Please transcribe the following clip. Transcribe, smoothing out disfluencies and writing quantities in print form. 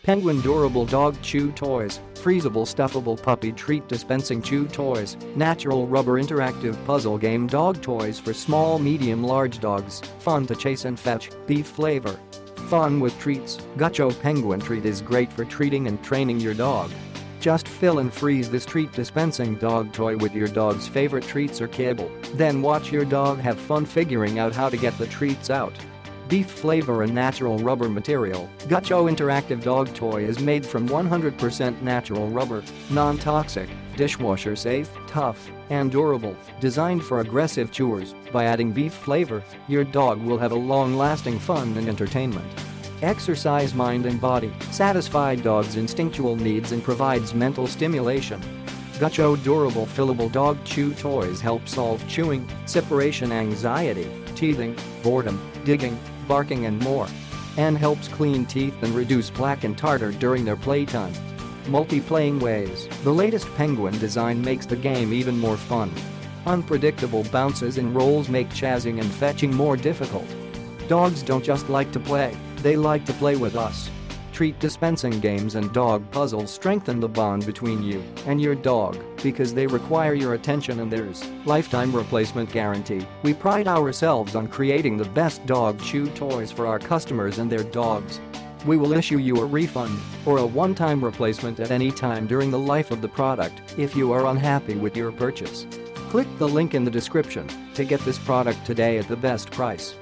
Penguin Durable Dog Chew Toys, Freezable Stuffable Puppy Treat Dispensing Chew Toys, Natural Rubber Interactive Puzzle Game Dog Toys for small, medium, large dogs, fun to chase and fetch, beef flavor. Fun with treats. Gutcho Penguin Treat is great for treating and training your dog. Just fill and freeze this treat dispensing dog toy with your dog's favorite treats or kibble, then watch your dog have fun figuring out how to get the treats out. Beef flavor and natural rubber material. Gutcho Interactive Dog Toy is made from 100% natural rubber, non-toxic, dishwasher safe, tough, and durable, designed for aggressive chewers. By adding beef flavor, your dog will have a long-lasting fun and entertainment. Exercise mind and body, satisfy dog's instinctual needs and provides mental stimulation. Gutcho Durable Fillable Dog Chew Toys help solve chewing, separation anxiety, teething, boredom, digging, barking and more. And helps clean teeth and reduce plaque and tartar during their playtime. Multi-playing ways. The latest Penguin design makes the game even more fun. Unpredictable bounces and rolls make chasing and fetching more difficult. Dogs don't just like to play, they like to play with us. Treat dispensing games and dog puzzles strengthen the bond between you and your dog because they require your attention and theirs. Lifetime replacement guarantee. We pride ourselves on creating the best dog chew toys for our customers and their dogs. We will issue you a refund or a one-time replacement at any time during the life of the product if you are unhappy with your purchase. Click the link in the description to get this product today at the best price.